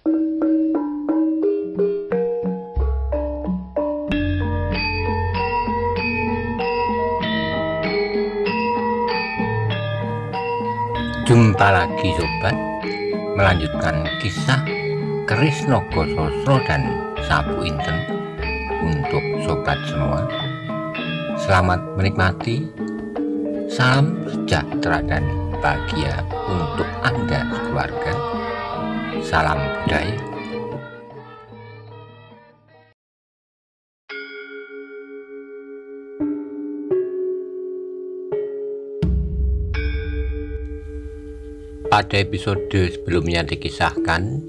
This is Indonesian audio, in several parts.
Jumpa lagi sobat, melanjutkan kisah Keris Naga Sastra dan Sapu Inten untuk sobat semua. Selamat menikmati. Salam sejahtera dan bahagia untuk Anda sekeluarga. Salam budaya. Pada episode sebelumnya dikisahkan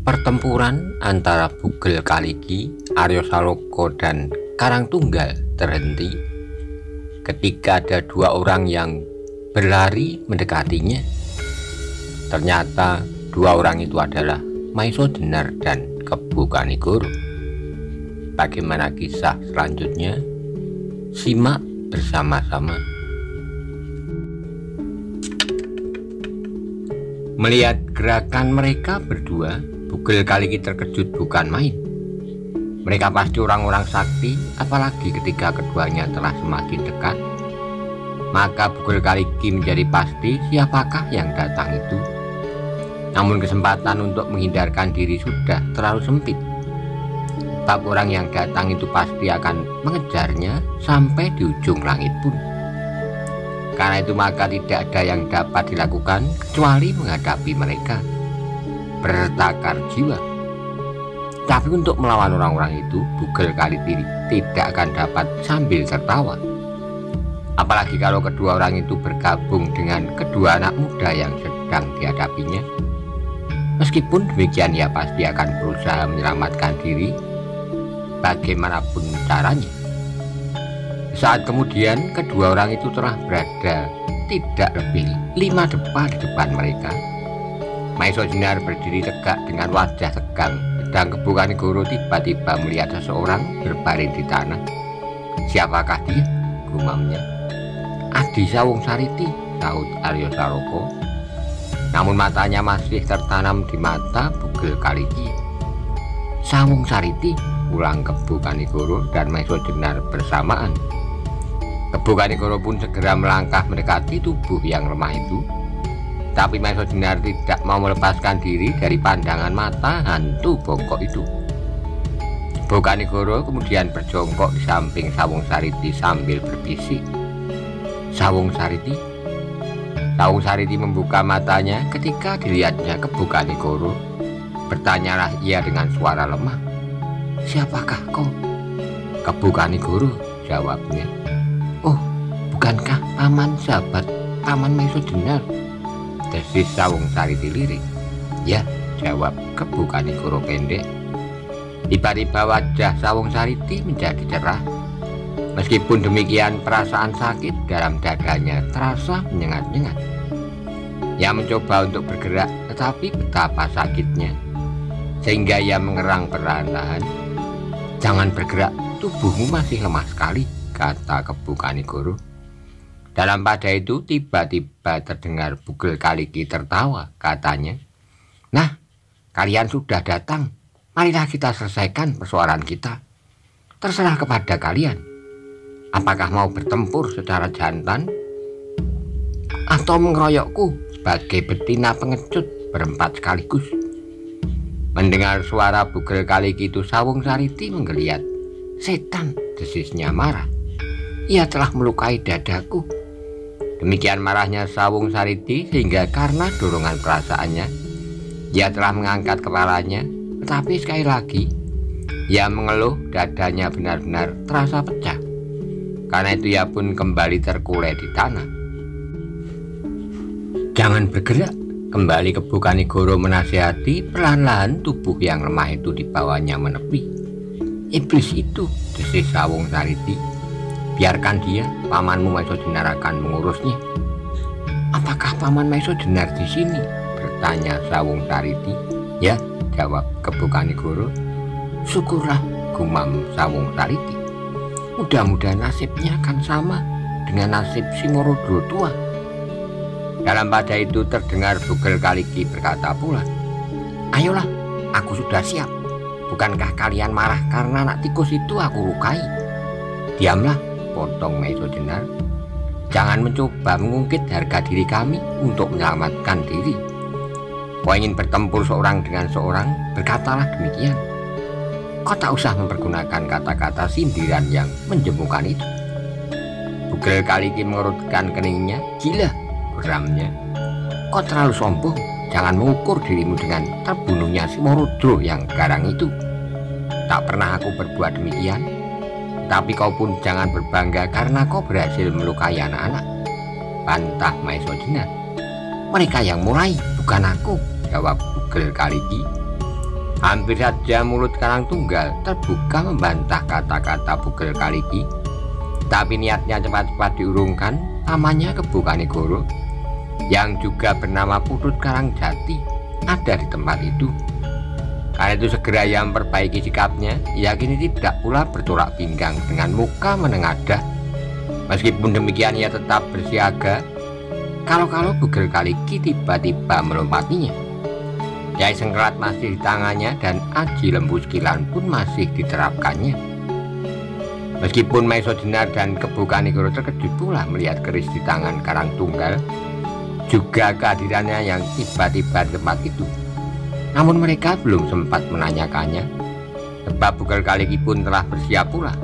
pertempuran antara Bugel Kaliki, Arya Saloka dan Karangtunggal terhenti ketika ada dua orang yang berlari mendekatinya. Ternyata dua orang itu adalah Maiso Jenar dan Kebu Kanigoro. Bagaimana kisah selanjutnya? Simak bersama-sama. Melihat gerakan mereka berdua, Bugel Kaliki terkejut bukan main. Mereka pasti orang-orang sakti, apalagi ketika keduanya telah semakin dekat. Maka Bugel Kaliki menjadi pasti siapakah yang datang itu. Namun kesempatan untuk menghindarkan diri sudah terlalu sempit. Sebab orang yang datang itu pasti akan mengejarnya sampai di ujung langit pun. Karena itu maka tidak ada yang dapat dilakukan kecuali menghadapi mereka, bertakar jiwa. Tapi untuk melawan orang-orang itu, Bugel Kaliki tidak akan dapat sambil tertawa. Apalagi kalau kedua orang itu bergabung dengan kedua anak muda yang sedang dihadapinya. Meskipun demikian, ia pasti akan berusaha menyelamatkan diri bagaimanapun caranya. Saat kemudian kedua orang itu telah berada tidak lebih 5 depa di depan mereka. Maiso Jenar berdiri tegak dengan wajah tegang, sedang Kebu Kanigoro tiba-tiba melihat seseorang berbaring di tanah. Siapakah dia? Gumamnya. Adi Sawung Sariti, sahut Arya Saloka. Namun matanya masih tertanam di mata Bugel Kaliki. Sawung Sariti, ulang Kebu Kanigoro dan Maiso Jenar bersamaan. Kebu Kanigoro pun segera melangkah mendekati tubuh yang lemah itu. Tapi Maiso Jenar tidak mau melepaskan diri dari pandangan mata hantu bongkok itu. Kebu Kanigoro kemudian berjongkok di samping Sawung Sariti sambil berbisik, "Sawung Sariti." Sawung Sariti membuka matanya ketika dilihatnya Kebu Kanigoro. Bertanyalah ia dengan suara lemah, "Siapakah kau?" "Kebu Kanigoro," jawabnya. "Oh, bukankah paman sahabat paman Maiso Jenar?" desis Sawung Sariti lirik. "Ya," jawab Kebu Kanigoro pendek. Tiba-tiba wajah Sawung Sariti menjadi cerah. Meskipun demikian, perasaan sakit dalam dadanya terasa menyengat-nyengat. Ia mencoba untuk bergerak, tetapi betapa sakitnya, sehingga ia mengerang perlahan-lahan. "Jangan bergerak, tubuhmu masih lemah sekali," kata Kebu Kanigoro. Dalam pada itu tiba-tiba terdengar Bugel Kaliki tertawa. Katanya, "Nah, kalian sudah datang. Marilah kita selesaikan persoalan kita. Terserah kepada kalian. Apakah mau bertempur secara jantan atau mengeroyokku sebagai betina pengecut berempat sekaligus?" Mendengar suara Bugel Kaliki itu, Sawung Sariti menggeliat. "Setan," desisnya marah. "Ia telah melukai dadaku." Demikian marahnya Sawung Sariti sehingga karena dorongan perasaannya, ia telah mengangkat kepalanya. Tetapi sekali lagi ia mengeluh, dadanya benar-benar terasa pecah. Karena itu ia pun kembali terkulai di tanah. "Jangan bergerak," kembali Kebu Kanigoro menasihati. Perlahan-lahan tubuh yang lemah itu dibawanya menepi. "Iblis itu," desis Sawung Sariti. "Biarkan dia, pamanmu Maiso Jenar akan mengurusnya." "Apakah paman Maiso Jenar di sini?" bertanya Sawung Sariti. "Ya," jawab Kebu Kanigoro. "Syukurlah," gumam Sawung Sariti. "Mudah-mudahan nasibnya akan sama dengan nasib Simorodro tua." Dalam pada itu terdengar Bugel Kaliki berkata pula, "Ayolah, Aku sudah siap. Bukankah kalian marah karena anak tikus itu aku lukai? Diamlah, potong Maeso Jenar. Jangan mencoba mengungkit harga diri kami untuk menyelamatkan diri. Kau ingin bertempur seorang dengan seorang, berkatalah demikian. Kau tak usah mempergunakan kata-kata sindiran yang menjemukan itu. Bugel Kaliki mengerutkan keningnya. Gila, geramnya. Kau terlalu sombong. Jangan mengukur dirimu dengan terbunuhnya si Morodro yang garang itu. Tak pernah aku berbuat demikian. Tapi kau pun jangan berbangga karena kau berhasil melukai anak-anak, bantah Maeso Jenar. Mereka yang mulai, bukan aku, jawab Bugel Kaliki. Hampir saja mulut Karang Tunggal terbuka membantah kata-kata Bugel Kaliki. Tapi niatnya cepat-cepat diurungkan. Pamannya Kebo Kanigoro yang juga bernama Putut Karangjati ada di tempat itu. Karena itu segera ia memperbaiki sikapnya. Ia kini tidak pula bertolak pinggang dengan muka menengadah. Meskipun demikian ia tetap bersiaga kalau-kalau Bugel Kaliki tiba-tiba melompatinya. Yai Sengkelat masih di tangannya dan aji lembu Sekilan pun masih diterapkannya. Meskipun Maeso Jenar dan Kebo Kanigoro terkejut pula melihat keris di tangan Karang Tunggal, juga kehadirannya yang tiba-tiba di tempat itu. Namun mereka belum sempat menanyakannya, sebab Bugel Kaliki pun telah bersiap pula.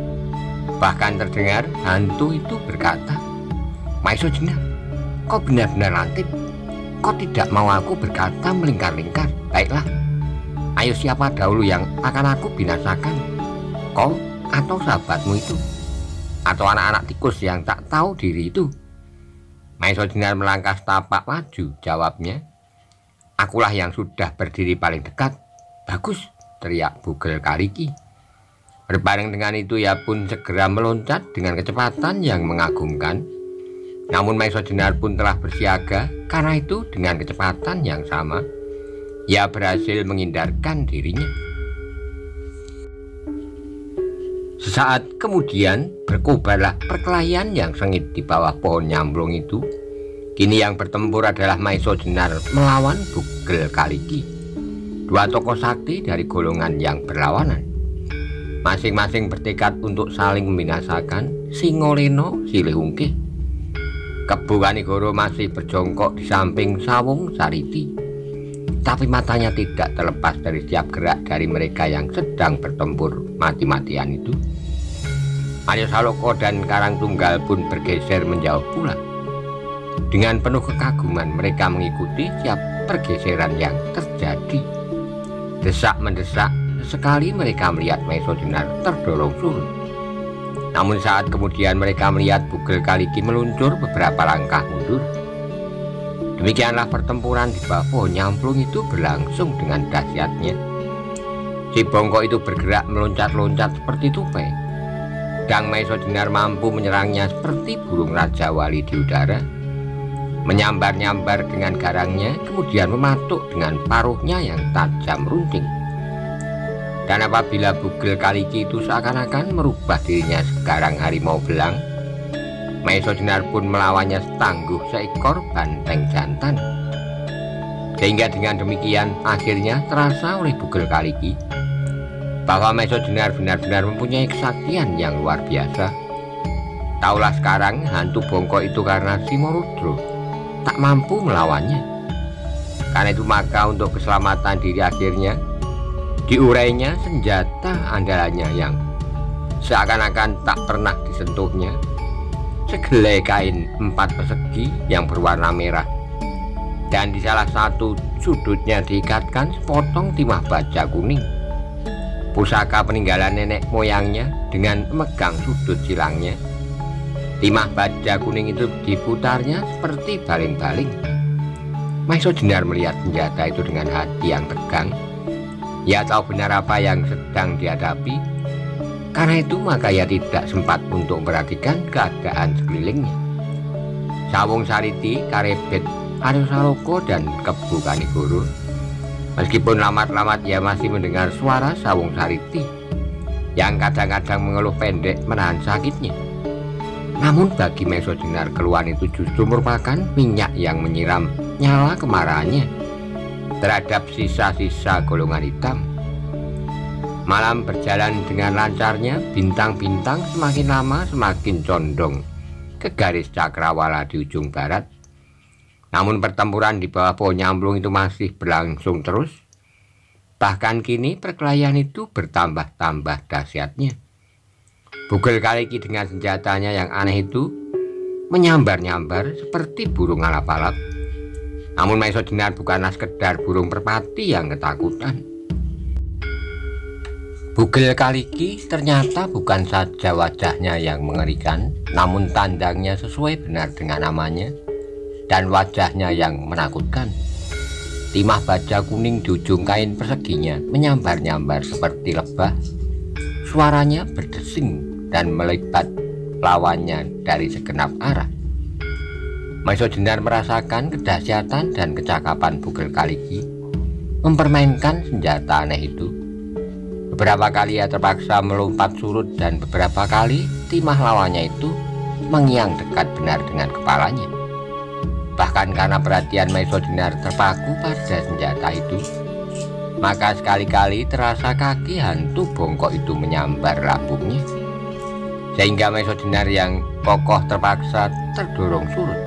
Bahkan terdengar hantu itu berkata, Maeso Jenar, kau benar-benar lantip. Kau tidak mau aku berkata melingkar-lingkar. Baiklah, ayo siapa dahulu yang akan aku binasakan? Kau atau sahabatmu itu? Atau anak-anak tikus yang tak tahu diri itu? Maeso Jenar melangkah setapak maju, jawabnya. Akulah yang sudah berdiri paling dekat. Bagus, teriak Bugel Kaliki. Berbareng dengan itu ia pun segera meloncat dengan kecepatan yang mengagumkan. Namun Maeso Jenar pun telah bersiaga. Karena itu dengan kecepatan yang sama ia berhasil menghindarkan dirinya. Sesaat kemudian berkobarlah perkelahian yang sengit di bawah pohon nyamblung itu. Kini yang bertempur adalah Maeso Jenar melawan Bugel Kaliki, dua tokoh sakti dari golongan yang berlawanan. Masing-masing bertekad untuk saling membinasakan Singoleno Silihungke. Kebo Kanigoro masih berjongkok di samping Sawung Sariti, tapi matanya tidak terlepas dari setiap gerak dari mereka yang sedang bertempur mati-matian itu. Aryo Saloko dan Karang Tunggal pun bergeser menjauh pula. Dengan penuh kekaguman mereka mengikuti setiap pergeseran yang terjadi. Desak-mendesak, sesekali mereka melihat Maeso Jenar terdorong surut. Namun saat kemudian mereka melihat Bugel Kaliki meluncur beberapa langkah mundur. Demikianlah pertempuran di bawah pohon nyamplung itu berlangsung dengan dahsyatnya. Si bongkok itu bergerak meloncat-loncat seperti tupai. Pedang Maeso Jenar mampu menyerangnya seperti burung Raja Wali di udara. Menyambar-nyambar dengan garangnya, kemudian mematuk dengan paruhnya yang tajam runcing. Dan apabila Bugel Kaliki itu seakan-akan merubah dirinya sekarang harimau belang, Maeso Jenar pun melawannya setangguh seekor banteng jantan. Sehingga dengan demikian akhirnya terasa oleh Bugel Kaliki bahwa Maeso Jenar benar-benar mempunyai kesaktian yang luar biasa. Taulah sekarang hantu bongkok itu karena si Morodro tak mampu melawannya. Karena itu maka untuk keselamatan diri akhirnya diurainya senjata andalannya yang seakan-akan tak pernah disentuhnya, segelai kain 4 persegi yang berwarna merah, dan di salah satu sudutnya diikatkan sepotong timah baja kuning, pusaka peninggalan nenek moyangnya. Dengan memegang sudut silangnya, timah baja kuning itu diputarnya seperti baling-baling. Maeso Jenar melihat senjata itu dengan hati yang tegang. Ia tahu benar apa yang sedang dihadapi. Karena itu maka ia tidak sempat untuk memperhatikan keadaan sekelilingnya. Sawung Sariti, Karebet, Aryo Saloko, dan Kebo Kanigoro, meskipun lamat-lamat ia masih mendengar suara Sawung Sariti yang kadang-kadang mengeluh pendek menahan sakitnya. Namun bagi Maeso Jenar keluhan itu justru merupakan minyak yang menyiram nyala kemarahannya. terhadap sisa-sisa golongan hitam. Malam berjalan dengan lancarnya, bintang-bintang semakin lama semakin condong ke garis cakrawala di ujung barat. Namun pertempuran di bawah pohon nyamplung itu masih berlangsung terus. Bahkan kini perkelahian itu bertambah-tambah dahsyatnya. Bugel Kaliki dengan senjatanya yang aneh itu menyambar-nyambar seperti burung alap-alap. Namun Maesha Jenar bukanlah sekedar burung merpati yang ketakutan. Bugel Kaliki ternyata bukan saja wajahnya yang mengerikan, namun tandangnya sesuai benar dengan namanya, dan wajahnya yang menakutkan. Timah baja kuning di ujung kain perseginya menyambar-nyambar seperti lebah. Suaranya berdesing dan melibat lawannya dari segenap arah. Maesha Jenar merasakan kedahsyatan dan kecakapan Bugel Kaliki mempermainkan senjata aneh itu. Beberapa kali ia terpaksa melompat surut dan beberapa kali timah lawannya itu mengiang dekat benar dengan kepalanya. Bahkan karena perhatian Maesha Jenar terpaku pada senjata itu, maka sekali-kali terasa kaki hantu bongkok itu menyambar lambungnya, sehingga Maesha Jenar yang kokoh terpaksa terdorong surut.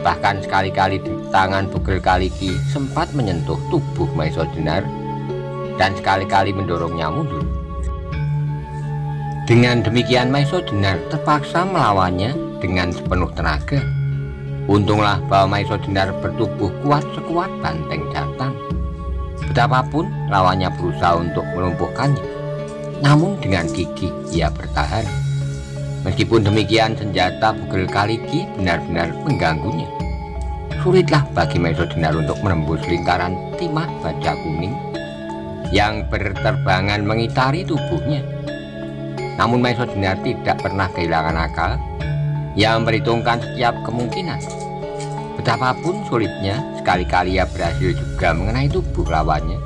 Bahkan sekali-kali tangan Bugel Kaliki sempat menyentuh tubuh Maesha Jenar dan sekali-kali mendorongnya mundur. Dengan demikian Maesha Jenar terpaksa melawannya dengan sepenuh tenaga. Untunglah bahwa Maesha Jenar bertubuh kuat sekuat banteng jantan. Betapapun lawannya berusaha untuk melumpuhkannya, namun dengan gigih ia bertahan. Meskipun demikian senjata Bugel Kaliki benar-benar mengganggunya. Sulitlah bagi Maesha Jenar untuk menembus lingkaran timah baja kuning yang berterbangan mengitari tubuhnya. Namun Maesha Jenar tidak pernah kehilangan akal. Ia memperhitungkan setiap kemungkinan. Betapapun sulitnya, sekali-kali ia berhasil juga mengenai tubuh lawannya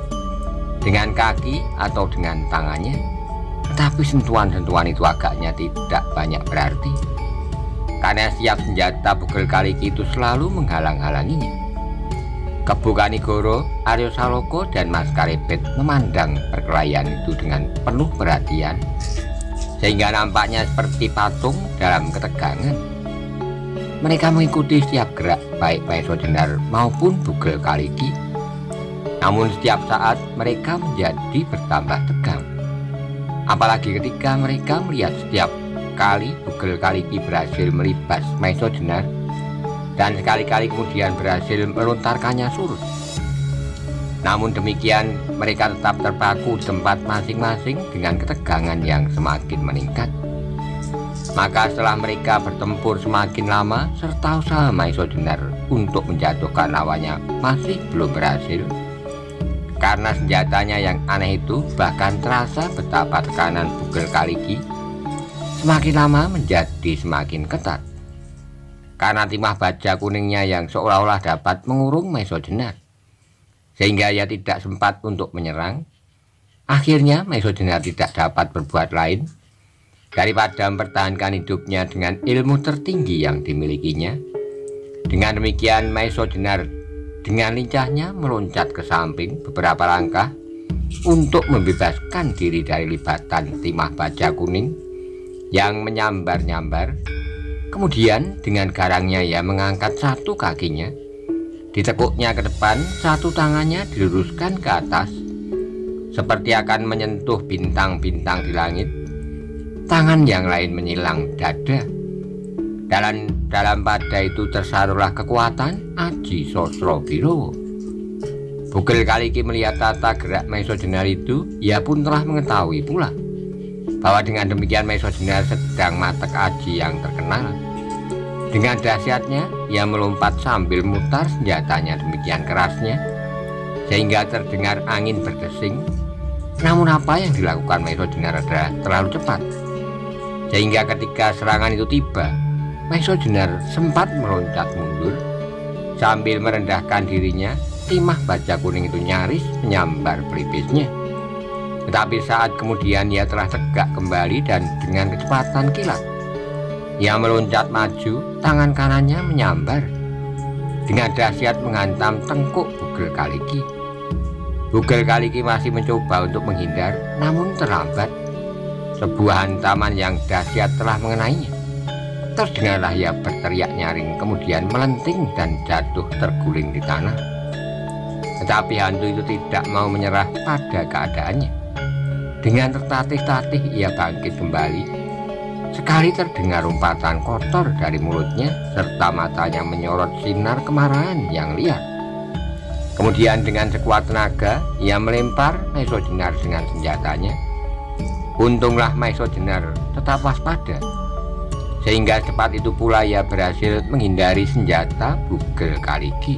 dengan kaki atau dengan tangannya. Tetapi sentuhan-sentuhan itu agaknya tidak banyak berarti, karena setiap senjata Bugel Kaliki itu selalu menghalang-halanginya. Kebu Kanigoro, Aryo Saloka, dan Mas Karebet memandang perkelahian itu dengan penuh perhatian, sehingga nampaknya seperti patung dalam ketegangan. Mereka mengikuti setiap gerak baik Maesha Jenar maupun Bugel Kaliki. Namun setiap saat mereka menjadi bertambah tegang. Apalagi ketika mereka melihat setiap kali Bugel Kaliki berhasil melibas Maesha Jenar dan sekali-kali kemudian berhasil melontarkannya surut. Namun demikian mereka tetap terpaku di tempat masing-masing dengan ketegangan yang semakin meningkat. Maka setelah mereka bertempur semakin lama serta usaha Maesha Jenar untuk menjatuhkan lawannya masih belum berhasil, karena senjatanya yang aneh itu bahkan terasa betapa tekanan Bugel Kaliki semakin lama menjadi semakin ketat. Karena timah baja kuningnya yang seolah-olah dapat mengurung Maesha Jenar, sehingga ia tidak sempat untuk menyerang. Akhirnya Maesha Jenar tidak dapat berbuat lain daripada mempertahankan hidupnya dengan ilmu tertinggi yang dimilikinya. Dengan demikian Maesha Jenar dengan lincahnya meloncat ke samping beberapa langkah untuk membebaskan diri dari libatan timah baja kuning yang menyambar-nyambar. Kemudian dengan garangnya ia mengangkat satu kakinya, ditekuknya ke depan, satu tangannya diluruskan ke atas seperti akan menyentuh bintang-bintang di langit. Tangan yang lain menyilang dada. Dalam pada itu tersarulah kekuatan Aji Sosro Birowo. Bugel Kaliki melihat tata gerak Maesha Jenar itu, ia pun telah mengetahui pula bahwa dengan demikian Maesha Jenar sedang matek aji yang terkenal. Dengan dahsyatnya ia melompat sambil mutar senjatanya demikian kerasnya sehingga terdengar angin berdesing. Namun apa yang dilakukan Maesha Jenar adalah terlalu cepat, sehingga ketika serangan itu tiba, Maesha Jenar sempat meloncat mundur sambil merendahkan dirinya. Timah baja kuning itu nyaris menyambar pelipisnya. Tetapi saat kemudian ia telah tegak kembali dan dengan kecepatan kilat ia meloncat maju, tangan kanannya menyambar. dengan dahsyat menghantam tengkuk Bugel Kaliki. Bugel Kaliki masih mencoba untuk menghindar, namun terlambat. Sebuah hantaman yang dahsyat telah mengenainya. Terdengarlah ia berteriak nyaring, kemudian melenting dan jatuh terguling di tanah. Tetapi hantu itu tidak mau menyerah pada keadaannya. Dengan tertatih-tatih ia bangkit kembali. Sekali terdengar umpatan kotor dari mulutnya, serta matanya menyorot sinar kemarahan yang liar. Kemudian dengan sekuat tenaga ia melempar Maesho Jenar dengan senjatanya. Untunglah Maesho Jenar tetap waspada, sehingga cepat itu pula ia berhasil menghindari senjata Bugel Kaliki.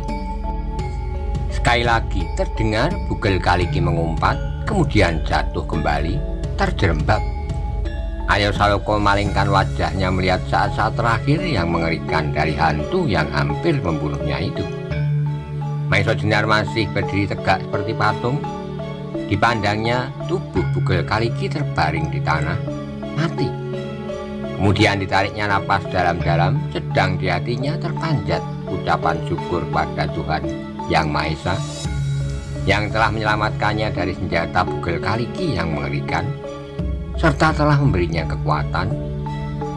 Sekali lagi terdengar Bugel Kaliki mengumpat, kemudian jatuh kembali, terjerembab. Aryo Saloka memalingkan wajahnya melihat saat-saat terakhir yang mengerikan dari hantu yang hampir membunuhnya itu. Maesho Jenar masih berdiri tegak seperti patung. Dipandangnya, tubuh Bugel Kaliki terbaring di tanah, mati. Kemudian ditariknya napas dalam-dalam, sedang di hatinya terpanjat ucapan syukur pada Tuhan Yang Maha Esa yang telah menyelamatkannya dari senjata Bugel Kaliki yang mengerikan, serta telah memberinya kekuatan,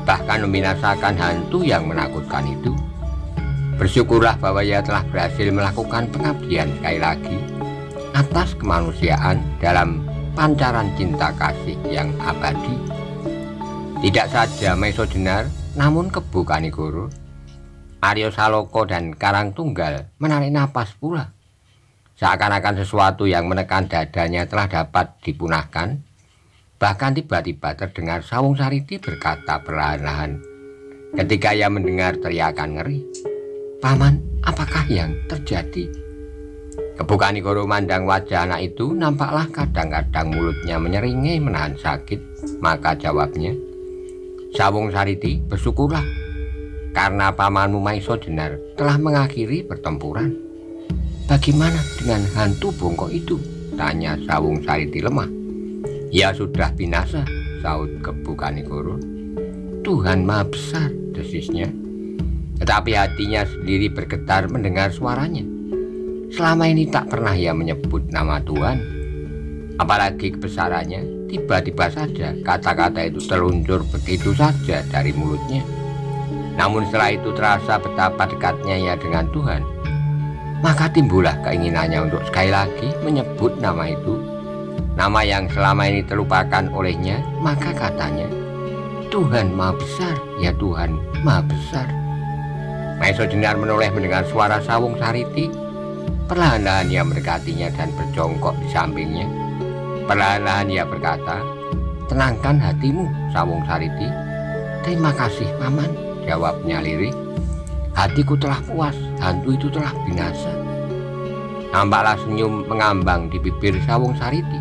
bahkan membinasakan hantu yang menakutkan itu. Bersyukurlah bahwa ia telah berhasil melakukan pengabdian sekali lagi atas kemanusiaan dalam pancaran cinta kasih yang abadi. Tidak saja Maesho Jenar, namun Kebo Kanigoro, Aryo Saloka dan Karang Tunggal menarik napas pula. Seakan-akan sesuatu yang menekan dadanya telah dapat dipunahkan. Bahkan tiba-tiba terdengar Sawung Sariti berkata perlahan-lahan ketika ia mendengar teriakan ngeri, "Paman, apakah yang terjadi?" Kebo Kanigoro mandang wajah anak itu, nampaklah kadang-kadang mulutnya menyeringai menahan sakit. Maka jawabnya, "Sawung Sariti, bersyukurlah, karena pamanmu Maesho Jenar telah mengakhiri pertempuran." "Bagaimana dengan hantu bongkok itu?" tanya Sawung Sariti lemah. "Ya sudah binasa," saut Kebo Kanigoro. "Tuhan Maha Besar," desisnya. Tetapi hatinya sendiri bergetar mendengar suaranya. Selama ini tak pernah ia menyebut nama Tuhan. Apalagi kebesarannya, tiba-tiba saja kata-kata itu terluncur begitu saja dari mulutnya. Namun setelah itu terasa betapa dekatnya ia dengan Tuhan. Maka timbullah keinginannya untuk sekali lagi menyebut nama itu, nama yang selama ini terlupakan olehnya. Maka katanya, "Tuhan Maha Besar, ya Tuhan Maha Besar." Maesho Jenar menoleh mendengar suara Sawung Sariti. Perlahan-lahan ia mendekatinya dan berjongkok di sampingnya. Perlahan-lahan ia berkata, "Tenangkan hatimu, Sawung Sariti." "Terima kasih, Paman," jawabnya lirih. "Hatiku telah puas, hantu itu telah binasa." Nampaklah senyum mengambang di bibir Sawung Sariti.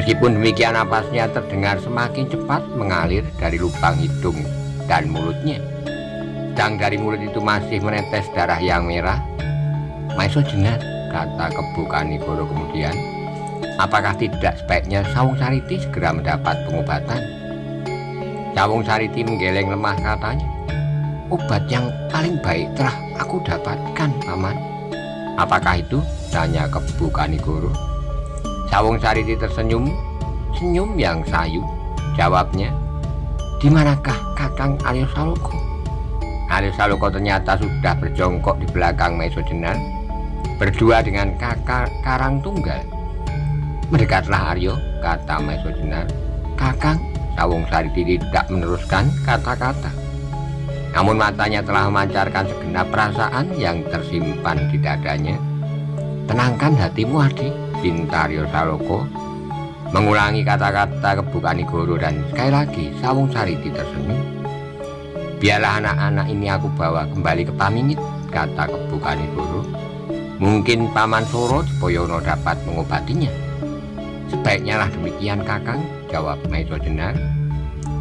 Meskipun demikian, napasnya terdengar semakin cepat mengalir dari lubang hidung dan mulutnya. Sedang dari mulut itu masih menetes darah yang merah. "Maesho Jenar," kata Kebo Kanigoro kemudian, "apakah tidak sebaiknya Sawung Sariti segera mendapat pengobatan?" Sawung Sariti menggeleng lemah, katanya, "Obat yang paling baik telah aku dapatkan, Paman." "Apakah itu?" tanya Kebo Kanigoro. Sawung Sariti tersenyum, senyum yang sayu. Jawabnya, "Di manakah Kakang Aryo Saloka?" Aryo Saloka ternyata sudah berjongkok di belakang Maesho Jenar, berdua dengan kakak Karang Tunggal. "Mendekatlah Aryo," kata Maesho Jenar. "Kakang." Sawung Sariti tidak meneruskan kata-kata. Namun matanya telah memancarkan segenap perasaan yang tersimpan di dadanya. "Tenangkan hatimu, Adi," pinta Aryo Saloka. Mengulangi kata-kata Kebo Kanigoro, dan sekali lagi Sawung Sariti tersenyum. "Biarlah anak-anak ini aku bawa kembali ke Pamingit," kata Kebo Kanigoro. "Mungkin Paman Soro Dipoyono dapat mengobatinya." "Sebaiknya lah demikian, Kakang," jawab Maesho Jenar.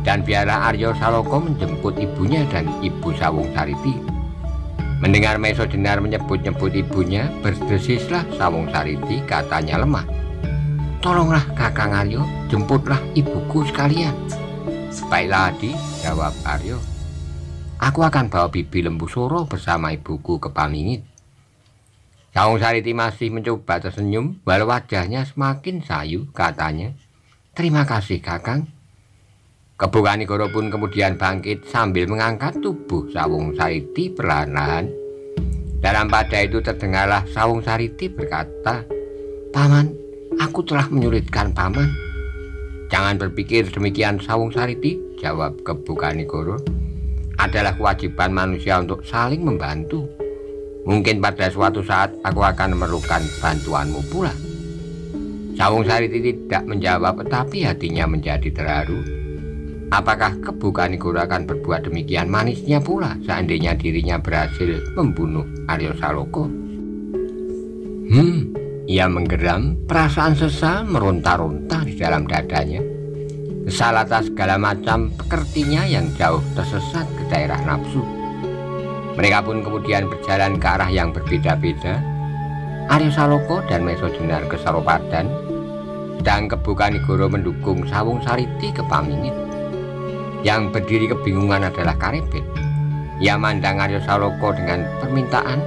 Dan biarlah Aryo Saloka menjemput ibunya dan ibu Sawung Sariti. Mendengar Maesho Jenar menyebut-nyebut ibunya, berdesislah Sawung Sariti, katanya lemah, "Tolonglah Kakang Aryo, jemputlah ibuku sekalian." "Baiklah Adi," jawab Aryo. aku akan bawa bibi Lembu Soro bersama ibuku ke Pamingit. Sawung Sariti masih mencoba tersenyum, walau wajahnya semakin sayu. Katanya, "Terima kasih, Kakang." Kebo Kanigoro pun kemudian bangkit sambil mengangkat tubuh Sawung Sariti perlahan-lahan. Dalam pada itu terdengarlah Sawung Sariti berkata, "Paman, aku telah menyulitkan Paman." "Jangan berpikir demikian, Sawung Sariti," jawab Kebo Kanigoro. "Adalah kewajiban manusia untuk saling membantu. Mungkin pada suatu saat aku akan memerlukan bantuanmu pula." Sawung Sariti tidak menjawab, tetapi hatinya menjadi terharu. Apakah Kebo Kanigoro akan berbuat demikian manisnya pula seandainya dirinya berhasil membunuh Arya Saloka? Ia menggeram, perasaan sesal meronta-ronta di dalam dadanya. Kesal atas segala macam pekertinya yang jauh tersesat ke daerah nafsu. Mereka pun kemudian berjalan ke arah yang berbeda-beda. Arya Saloka dan Mesojenar ke Saropadan, dan Kebo Kanigoro mendukung Sawung Sariti ke Pamingit. Yang berdiri kebingungan adalah Karebet. Ia mandang Arya Saloka dengan permintaan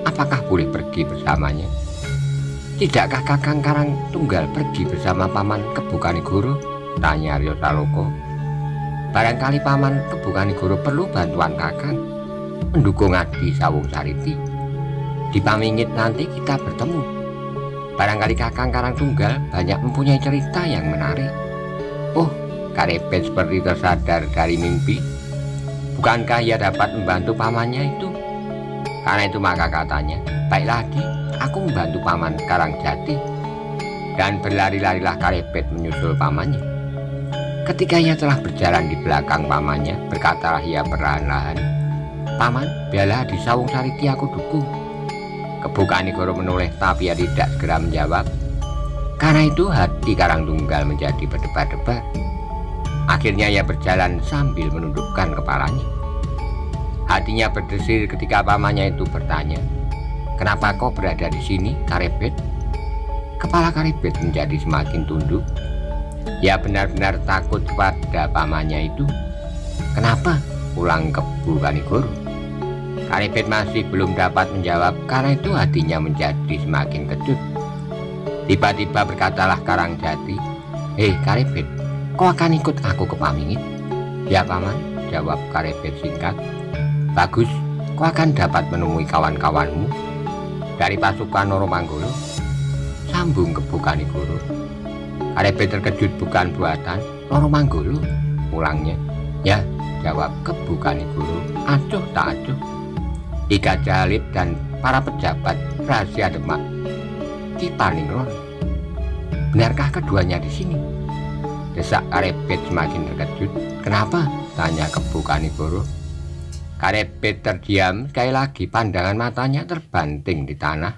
apakah boleh pergi bersamanya. "Tidakkah Kakang Karang Tunggal pergi bersama Paman Kebo Kanigoro?" tanya Arya Saloka. "Barangkali Paman Kebo Kanigoro perlu bantuan Kakang," mendukung Adi Sawung Sariti. "Di Pamingit nanti kita bertemu. Barangkali Kakang Karang Tunggal banyak mempunyai cerita yang menarik." Oh, Karebet seperti tersadar dari mimpi. Bukankah ia dapat membantu pamannya itu? Karena itu maka katanya, "Baiklah Adi, aku membantu Paman Karangjati." Dan berlari-larilah Karebet menyusul pamannya. Ketika ia telah berjalan di belakang pamannya, berkatalah ia perlahan-lahan, "Paman, biarlah di Sawung Sariti aku dukung." Kebo Kanigoro menoleh, tapi ia tidak segera menjawab. Karena itu hati Karang Tunggal menjadi berdebar-debar. Akhirnya ia berjalan sambil menundukkan kepalanya. Hatinya berdesir ketika pamannya itu bertanya, "Kenapa kau berada di sini, Karebet?" Kepala Karebet menjadi semakin tunduk. Ia benar-benar takut kepada pamannya itu. "Kenapa?" ulang Kebo Kanigoro. Karebet masih belum dapat menjawab, karena itu hatinya menjadi semakin kejut. Tiba-tiba berkatalah Karangjati, "Hei Karebet, kau akan ikut aku ke Pamingit?" "Ya Paman," jawab Karebet singkat. "Bagus, kau akan dapat menemui kawan-kawanmu dari pasukan Noromanggolo," sambung Kebo Kanigoro. Karebet terkejut bukan buatan. "Noromanggolo?" ulangnya. "Ya," jawab Kebo Kanigoro, acuh tak acuh. Ki Gajah Alit dan para pejabat rahasia Demak, Ki Paningron. "Benarkah keduanya di sini?" desak Karebet semakin terkejut. "Kenapa?" tanya Kebo Kanigoro. Karebet terdiam. Sekali lagi pandangan matanya terbanting di tanah.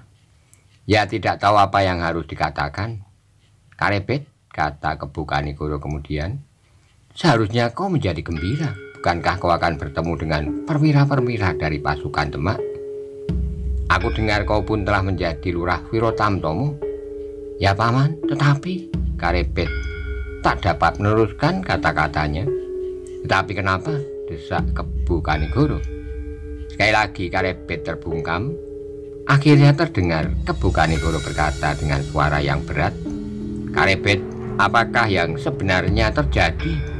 Ia tidak tahu apa yang harus dikatakan. "Karebet," kata Kebo Kanigoro kemudian, "seharusnya kau menjadi gembira. Bukankah kau akan bertemu dengan perwira-perwira dari pasukan Demak? Aku dengar kau pun telah menjadi lurah Wirotamtomo." "Ya Paman, tetapi..." Karebet tak dapat meneruskan kata-katanya. "Tetapi kenapa?" desak Kebo Kanigoro. Sekali lagi Karebet terbungkam. Akhirnya terdengar Kebo Kanigoro berkata dengan suara yang berat, "Karebet, apakah yang sebenarnya terjadi?"